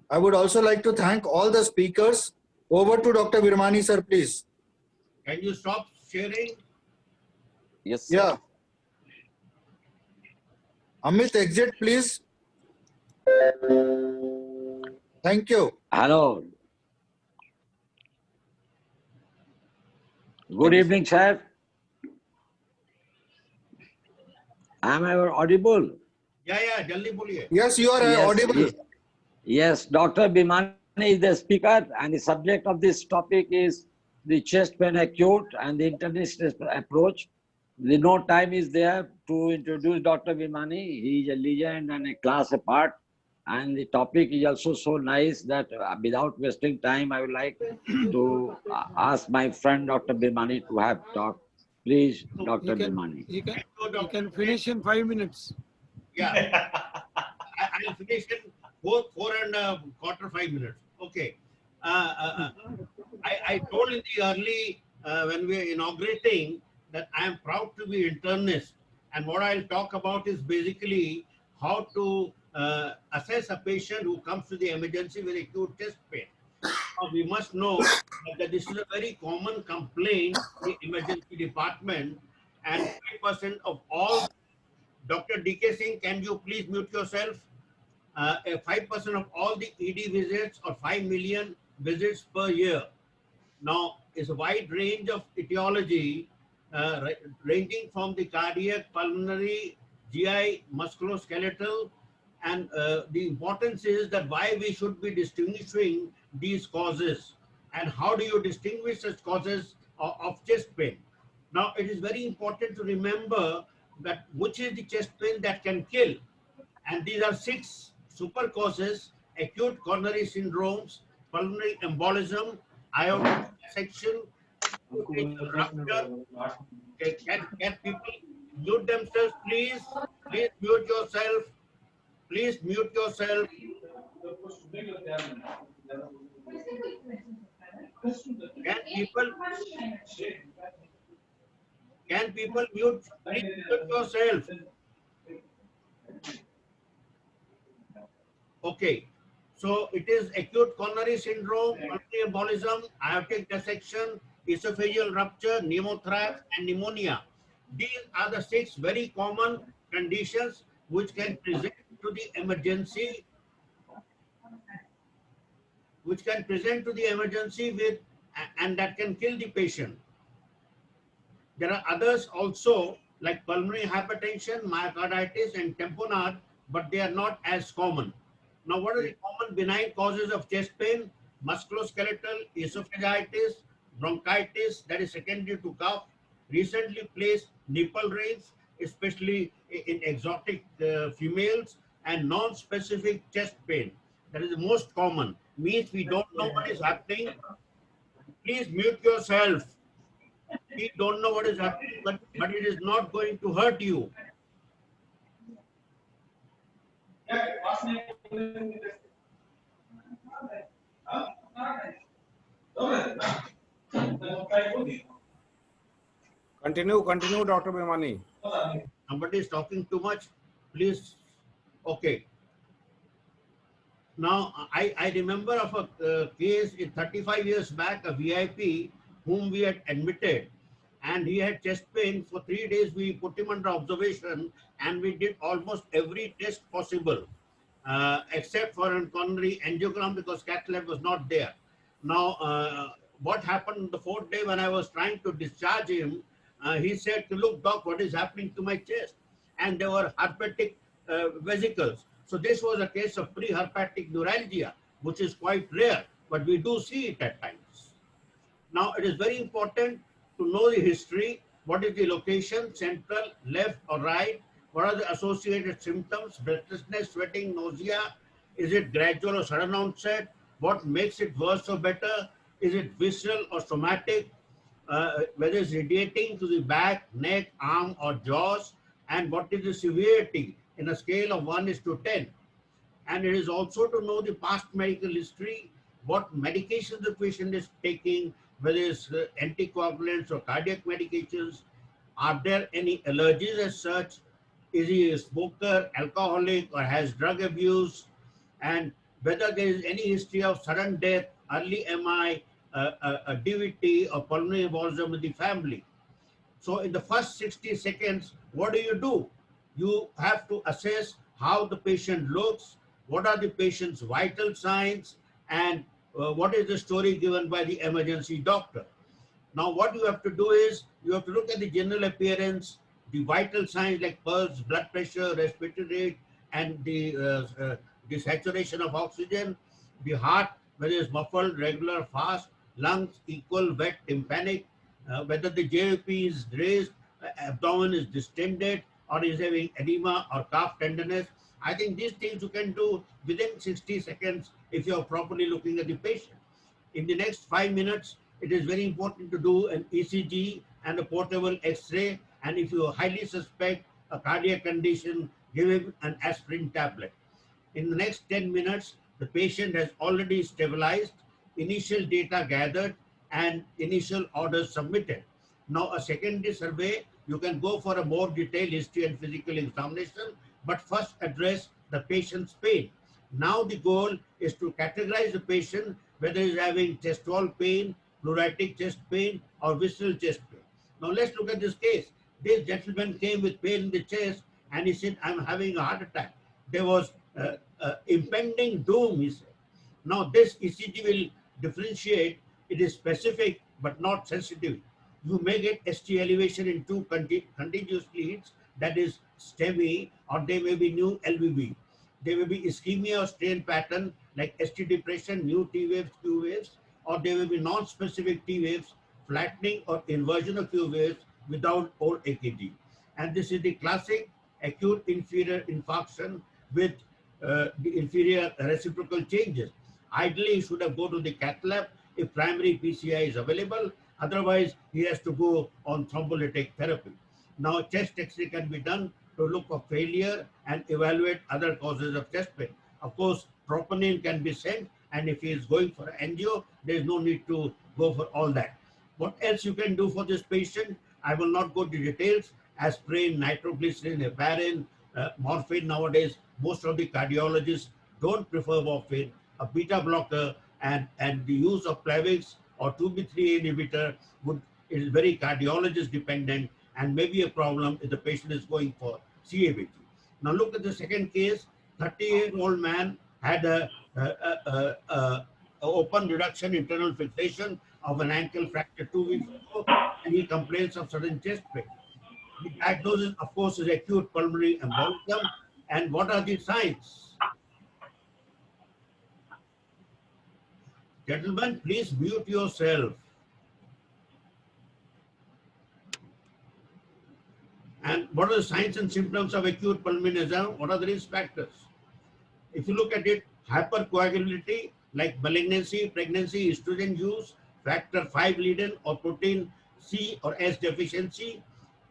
I would also like to thank all the speakers. Over to Dr. Virmani, sir, please. Can you stop sharing? Yes, sir. Yeah. Amit, exit, please. Thank you. Hello. Good evening, sir. Am I audible? Yeah, jaldi boliye. Yes, you are audible. Yes, Dr. Bhimani is the speaker, and the subject of this topic is the chest pain acute and the international approach. The no time is there to introduce Dr. Bhimani. He is a legend and a class apart. And the topic is also so nice that without wasting time, I would like to ask my friend Dr. Bhimani to have talk. Please, Dr. Bhimani. He can finish in 5 minutes. Yeah. I'll finish in 4.25 5 minutes. Okay. I told in the early, when we are inaugurating, that I am proud to be internist. And what I'll talk about is basically how to assess a patient who comes to the emergency with acute chest pain. We must know that this is a very common complaint in the emergency department, and 5% of all. Dr. D.K. Singh, can you please mute yourself? 5% of all the ED visits or 5 million visits per year. Now, it's a wide range of etiology, ranging from the cardiac, pulmonary, GI, musculoskeletal, and the importance is that why we should be distinguishing these causes and how do you distinguish such causes of chest pain. Now, it is very important to remember that which is the chest pain that can kill. And these are 6 super causes: acute coronary syndromes, pulmonary embolism, aortic dissection, rupture. Can people mute themselves, please? Please mute yourself. Please mute yourself. Can people mute? Please mute yourself. Okay. So it is acute coronary syndrome, pulmonary embolism, aortic dissection, esophageal rupture, pneumothorax, and pneumonia. These are the 6 very common conditions which can present to the emergency, with, and that can kill the patient. There are others also like pulmonary hypertension, myocarditis, and tamponade, but they are not as common. Now, what are the common benign causes of chest pain? Musculoskeletal, esophagitis, bronchitis, that is secondary to cough, recently placed nipple rings, especially in exotic females, and non-specific chest pain. That is the most common. Means we don't know what is happening. Please mute yourself. We don't know what is happening, but it is not going to hurt you. Continue, Dr. Bhimani. Somebody is talking too much. Please. Okay. Now, I remember of a case 35 years back, a VIP whom we had admitted, and he had chest pain. For 3 days, we put him under observation, and we did almost every test possible, except for a coronary angiogram because cath lab was not there. Now, what happened the 4th day when I was trying to discharge him, he said, look, doc, what is happening to my chest? And there were herpetic vesicles. So this was a case of preherpetic neuralgia, which is quite rare, but we do see it at times. Now, it is very important to know the history. What is the location, central, left or right? What are the associated symptoms? Breathlessness, sweating, nausea. Is it gradual or sudden onset? What makes it worse or better? Is it visceral or somatic? Whether it's radiating to the back, neck, arm or jaws? And what is the severity in a scale of 1:10? And it is also to know the past medical history, what medications the patient is taking, whether it's anticoagulants or cardiac medications. Are there any allergies as such? Is he a smoker, alcoholic, or has drug abuse? And whether there is any history of sudden death, early MI, DVT, or pulmonary embolism in the family. So in the first 60 seconds, what do? You have to assess how the patient looks, what are the patient's vital signs, and what is the story given by the emergency doctor. Now, what you have to do is you have to look at the general appearance, the vital signs like pulse, blood pressure, respiratory rate, and the saturation of oxygen, the heart, whether it's muffled, regular, fast, lungs equal, wet, tympanic, whether the JVP is raised, abdomen is distended, or is having edema or calf tenderness. I think these things you can do within 60 seconds if you are properly looking at the patient. In the next 5 minutes, it is very important to do an ECG and a portable X-ray. And if you highly suspect a cardiac condition, give him an aspirin tablet. In the next 10 minutes, the patient has already stabilized, initial data gathered, and initial orders submitted. Now, a secondary survey, you can go for a more detailed history and physical examination, but first address the patient's pain. Now, the goal is to categorize the patient, whether he's having chest wall pain, pleuritic chest pain, or visceral chest pain. Now, let's look at this case. This gentleman came with pain in the chest, and he said, I'm having a heart attack. There was impending doom, he said. Now, this ECG will differentiate. It is specific, but not sensitive. You may get ST elevation in two contiguous leads, that is STEMI, or they may be new LVB. There may be ischemia or strain pattern like ST depression, new T waves, Q waves, or there may be non-specific T waves, flattening or inversion of Q waves without old AKG. And this is the classic acute inferior infarction with the inferior reciprocal changes. Ideally, he should have go to the cath lab if primary PCI is available. Otherwise, he has to go on thrombolytic therapy. Now, chest X-ray can be done to look for failure and evaluate other causes of chest pain. Of course, troponin can be sent, and if he is going for angio, there is no need to go for all that. What else you can do for this patient? I will not go to details. Aspirin, nitroglycerin, heparin, morphine. Nowadays, most of the cardiologists don't prefer morphine. A beta blocker and the use of Plavix or 2B3 inhibitor is very cardiologist dependent and may be a problem if the patient is going for CABG. Now look at the second case. 38-year-old man had a open reduction internal fixation of an ankle fracture 2 weeks ago, and he complains of sudden chest pain. The diagnosis, of course, is acute pulmonary embolism. And what are the signs? Gentlemen, please mute yourself. And what are the signs and symptoms of acute pulmonary embolism? What are the risk factors? If you look at it, hypercoagulability like malignancy, pregnancy, estrogen use, factor 5 Leiden or protein C or S deficiency,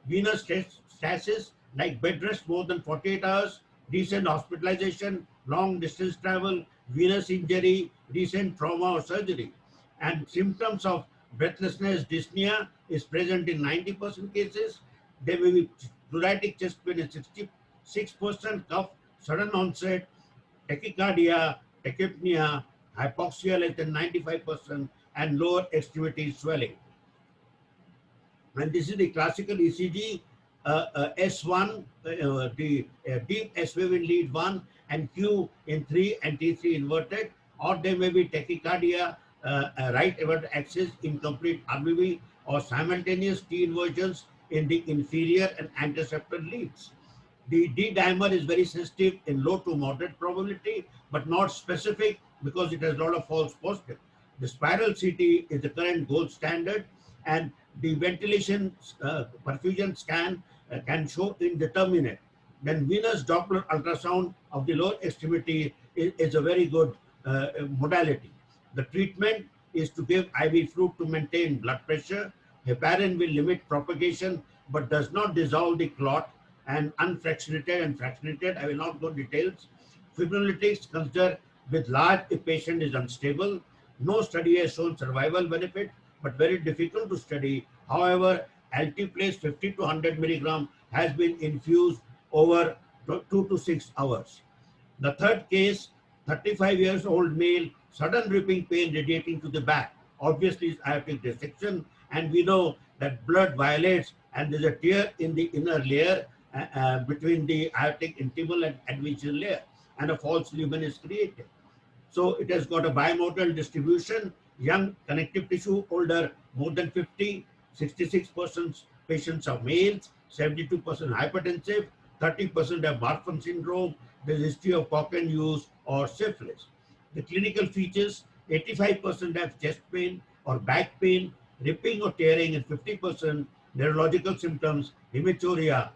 venous stasis like bed rest more than 48 hours, recent hospitalization, long distance travel, venous injury, recent trauma or surgery. And symptoms of breathlessness, dyspnea is present in 90% cases. There may be pleuritic chest pain in 66%, cough, sudden onset, tachycardia, tachypnea, hypoxia less than 95%, and lower extremity swelling. And this is the classical ECG, S1, the deep S wave in lead 1, and Q in 3 and T3 inverted, or there may be tachycardia, right aortic axis, incomplete RBB, or simultaneous T inversions in the inferior and anteceptor leads. The D dimer is very sensitive in low to moderate probability, but not specific because it has a lot of false positive. The spiral CT is the current gold standard, and the ventilation perfusion scan can show indeterminate. Then venous Doppler ultrasound of the lower extremity is a very good modality. The treatment is to give IV fluid to maintain blood pressure. Heparin will limit propagation but does not dissolve the clot, and unfractionated and fractionated, I will not go details. Fibrinolytics consider with large if patient is unstable. No study has shown survival benefit, but very difficult to study. However, Altiplase 50 to 100 milligram has been infused over 2 to 6 hours. The third case 35 years old male, sudden ripping pain radiating to the back. Obviously, it's aortic dissection, and we know that blood violates, and there's a tear in the inner layer between the aortic intimal and advential layer, and a false lumen is created. So it has got a bimodal distribution, young connective tissue, older more than 50, 66% patients are males, 72% hypertensive, 30% have Marfan syndrome, the history of Cochrane use or syphilis. The clinical features, 85% have chest pain or back pain, ripping or tearing, and 50% neurological symptoms, hematuria,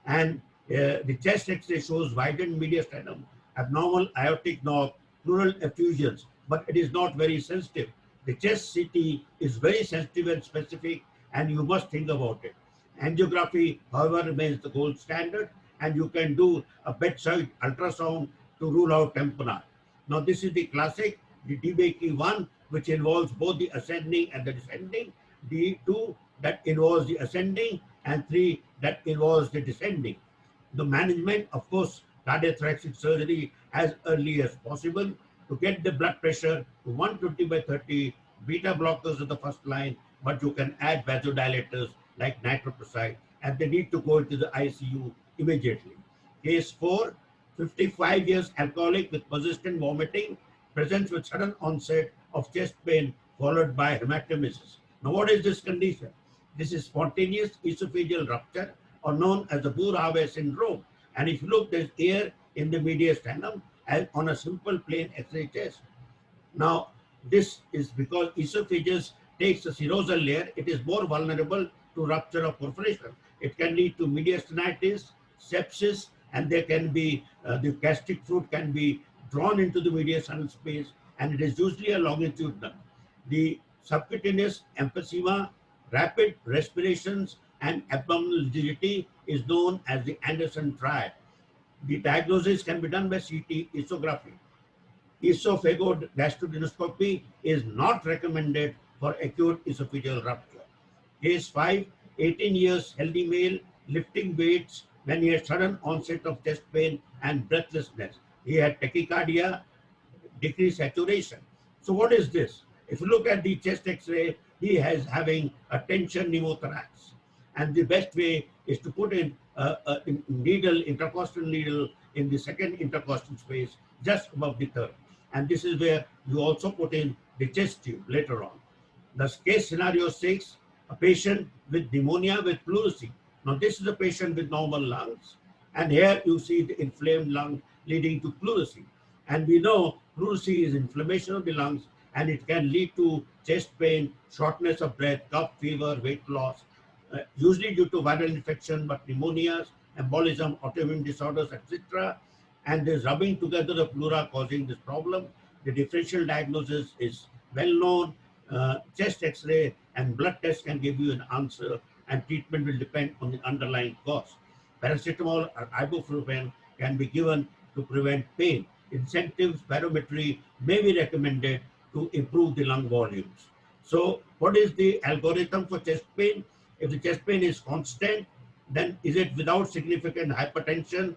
and the chest X-ray shows widened mediastinum, abnormal aortic knob, pleural effusions, but it is not very sensitive. The chest CT is very sensitive and specific, and you must think about it. Angiography, however, remains the gold standard, and you can do a bedside ultrasound to rule out tamponade. Now, this is the classic, the DeBakey 1, which involves both the ascending and the descending, D2 that involves the ascending, and 3 that involves the descending. The management, of course, cardiothoracic surgery as early as possible to get the blood pressure to 120/30. Beta blockers are the first line, but you can add vasodilators like nitroprusside, and they need to go into the ICU immediately. Case 4, 55 years alcoholic with persistent vomiting, presents with sudden onset of chest pain followed by hematemesis. Now, what is this condition? This is spontaneous esophageal rupture, or known as the Boerhaave syndrome. And if you look, there's air in the mediastinum as on a simple plain X-ray chest. Now, this is because esophagus takes a serosal layer. It is more vulnerable to rupture or perforation. It can lead to mediastinitis, sepsis, and there can be the gastric fluid can be drawn into the mediastinal space, and it is usually a longitudinal. The subcutaneous emphysema, rapid respirations, and abdominal rigidity is known as the Anderson triad. The diagnosis can be done by CT esophageography. Esophagogastroscopy is not recommended for acute esophageal rupture. Case 5, 18 years, healthy male, lifting weights when he had sudden onset of chest pain and breathlessness. He had tachycardia, decreased saturation. So what is this? If you look at the chest X-ray, he is having a tension pneumothorax. And the best way is to put in a needle, intercostal needle, in the second intercostal space, just above the third. And this is where you also put in the chest tube later on. The case scenario 6, a patient with pneumonia with pleurisy. Now, this is a patient with normal lungs. And here you see the inflamed lung leading to pleurisy. And we know pleurisy is inflammation of the lungs, and it can lead to chest pain, shortness of breath, cough, fever, weight loss, usually due to viral infection, but pneumonias, embolism, autoimmune disorders, etc. And there's rubbing together the pleura causing this problem. The differential diagnosis is well known. Chest X-ray and blood test can give you an answer, and treatment will depend on the underlying cause. Paracetamol or ibuprofen can be given to prevent pain. Incentives, spirometry may be recommended to improve the lung volumes. So what is the algorithm for chest pain? If the chest pain is constant, then is it without significant hypertension?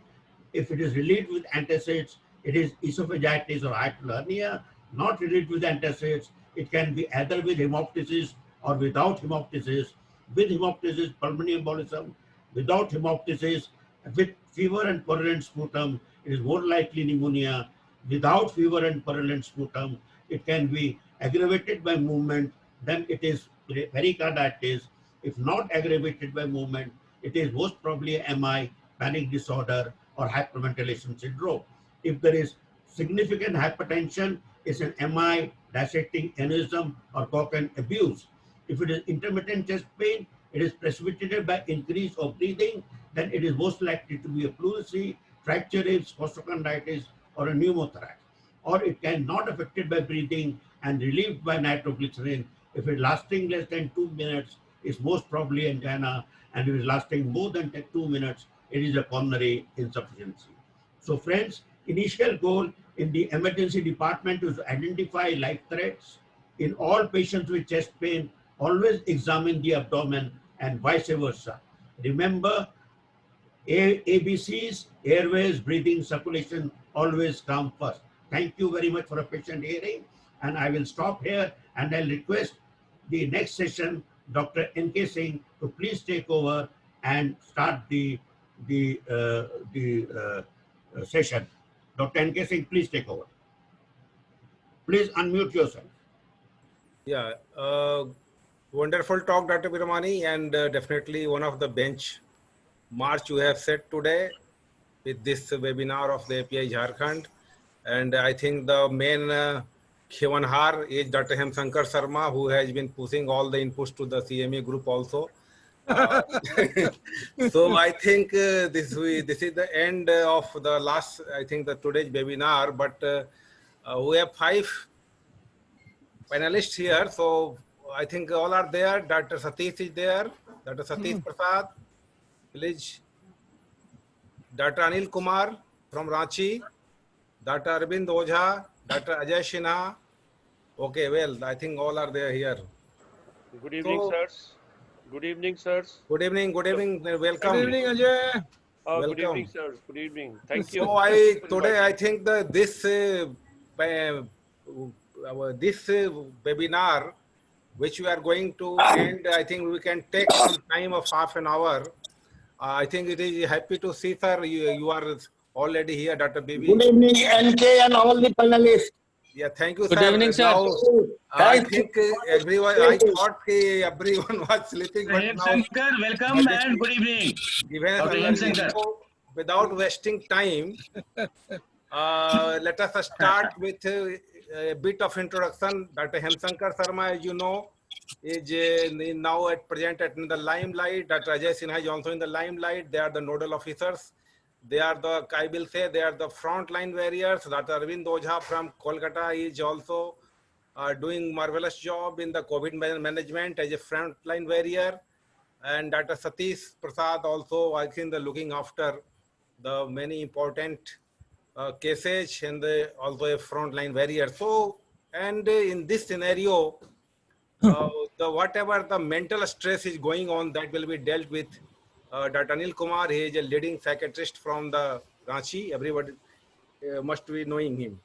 If it is relieved with antacids, it is esophagitis or hiatal hernia. Not relieved with antacids, it can be either with hemoptysis or without hemoptysis. With hemoptysis, pulmonary embolism. Without hemoptysis, with fever and purulent sputum, it is more likely pneumonia. Without fever and purulent sputum, it can be aggravated by movement, then it is pericarditis. If not aggravated by movement, it is most probably MI, panic disorder, or hyperventilation syndrome. If there is significant hypertension, it's an MI, dissecting aneurysm, or Cochrane abuse. If it is intermittent chest pain, it is precipitated by increase of breathing, then it is most likely to be a pleurisy, fracture ribs, costochondritis, or a pneumothorax. Or it can not affected by breathing and relieved by nitroglycerin. If it is lasting less than 2 minutes, it's most probably angina, and if it is lasting more than 2 minutes, it is a coronary insufficiency. So friends, initial goal in the emergency department is to identify life threats. In all patients with chest pain, always examine the abdomen and vice versa. Remember, ABCs, airways, breathing, circulation, always come first. Thank you very much for a patient hearing. And I will stop here and I'll request the next session, Dr. N.K. Singh, to please take over and start the session. Dr. N.K. Singh, please take over. Please unmute yourself. Yeah, wonderful talk, Dr. Virmani, and definitely one of the bench march you have set today with this webinar of the API Jharkhand. And I think the main Khivanhar is Dr. Hemsankar Sharma, who has been pushing all the inputs to the CME group also. So I think this is the end of the last, I think the today's webinar, but we have 5 panelists here. So I think all are there. Dr. Satish is there. Dr. Satish Prasad, village. Dr. Anil Kumar from Ranchi. Dr. Arvind Ojha, Dr. Ajay Sinha. Okay, well, I think all are there here. Good evening, sirs. Good evening, sirs. Good evening, welcome. Good evening, Ajay. Good Welcome. evening, sirs. Good evening. Thank you. So I think that this webinar, which we are going to end, I think we can take some time of half an hour. I think it is happy to see, sir. You are already here, Dr. Bibi. Good evening, NK and all the panelists. Yeah, thank you, Good sir. evening, sir. Now, I Thank think you. everyone, I thought everyone was sleeping, but now, Shankar, welcome and good evening. given Dr. a- M. Shankar. without wasting time, let us start with a bit of introduction. Dr. Hemsankar Sharma, as you know, is now at present in the limelight. Dr. Ajay Sinha is also in the limelight. They are the nodal officers. They are the, I will say, they are the frontline warriors. Dr. Arvind Ojha from Kolkata is also doing marvelous job in the COVID management as a frontline warrior. And Dr. Satish Prasad also, I think, looking after the many important cases and also a frontline warrior. So, and in this scenario, whatever the mental stress is going on, that will be dealt with. Dr. Anil Kumar, he is a leading psychiatrist from the Ranchi. Everybody must be knowing him.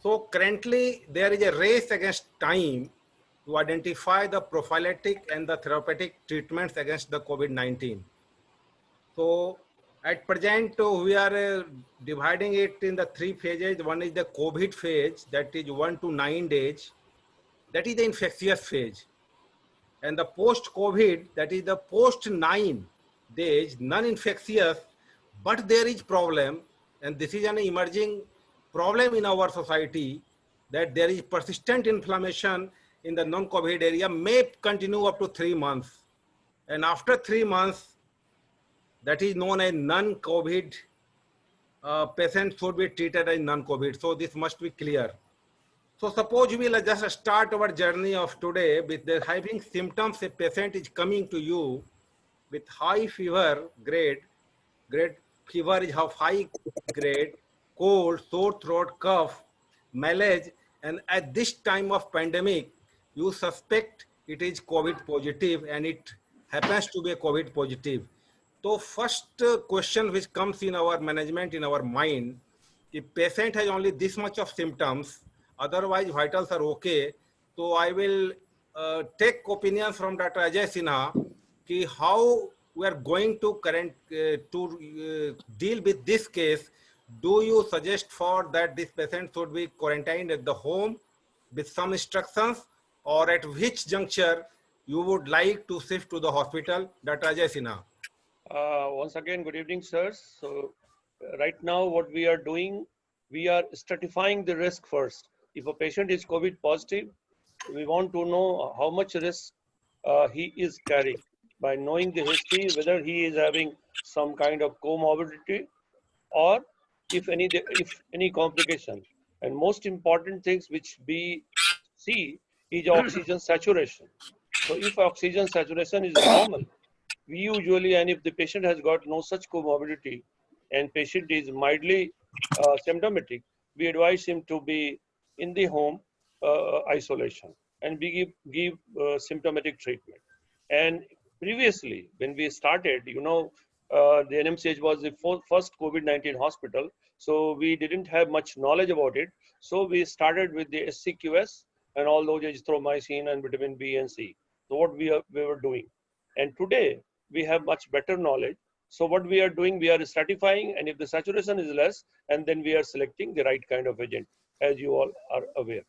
So currently there is a race against time to identify the prophylactic and the therapeutic treatments against the COVID-19. So at present, we are dividing it in the 3 phases. One is the COVID phase, that is 1 to 9 days. That is the infectious phase. And the post-COVID, that is the post-9 days, non-infectious, but there is problem. And this is an emerging problem in our society, that there is persistent inflammation in the non-COVID area, may continue up to 3 months. And after 3 months, that is known as non-COVID, patients should be treated as non-COVID. So this must be clear. So suppose we will just start our journey of today with the having symptoms. A patient is coming to you with high fever grade fever is of high grade, cold, sore throat, cough, malaise, and at this time of pandemic, you suspect it is COVID positive and it happens to be a COVID positive. So first question which comes in our management, in our mind, if patient has only this much of symptoms, otherwise vitals are okay, so I will take opinions from Dr. Ajay Sinha ki how we are going to deal with this case. Do you suggest for that this patient should be quarantined at the home with some instructions, or at which juncture you would like to shift to the hospital? Dr. Ajay Sinha. Once again, good evening, sirs. So right now what we are doing, we are stratifying the risk first. If a patient is COVID positive, we want to know how much risk he is carrying by knowing the history, whether he is having some kind of comorbidity or if any complication. And most important things which we see is oxygen saturation. So if oxygen saturation is normal, we usually, and if the patient has got no such comorbidity and patient is mildly symptomatic, we advise him to be in the home isolation, and we give symptomatic treatment. And previously, when we started, you know, the NMCH was the first COVID-19 hospital, so we didn't have much knowledge about it. So we started with the SCQS and all those azithromycin and vitamin B and C. So what we were doing. And today we have much better knowledge. So what we are doing, we are stratifying, and if the saturation is less, and then we are selecting the right kind of agent, as you all are aware.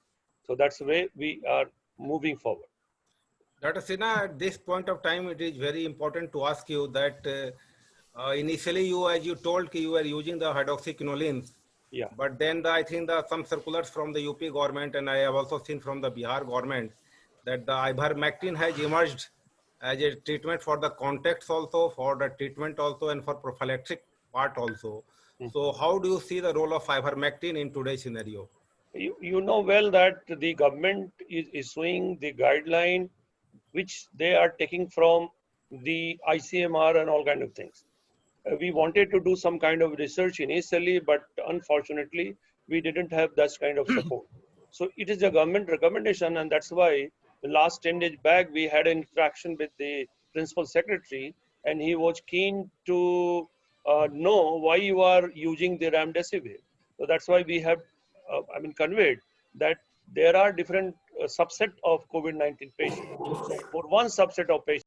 So that's the way we are moving forward. Dr. Sinha, at this point of time, it is very important to ask you that initially you, as you told, you were using the hydroxyquinolines. Yeah. But then I think some circulars from the UP government, and I have also seen from the Bihar government, that the ivermectin has emerged as a treatment for the contacts also, for the treatment also, and for prophylactic part also. So how do you see the role of ivermectin in today's scenario? You know well that the government is issuing the guideline which they are taking from the ICMR and all kind of things. We wanted to do some kind of research initially, but unfortunately, we didn't have that kind of support. So it is a government recommendation, and that's why the last 10 days back, we had an interaction with the principal secretary, and he was keen to know why you are using the remdesivir. So that's why we have, conveyed that there are different subset of COVID-19 patients. For one subset of patients,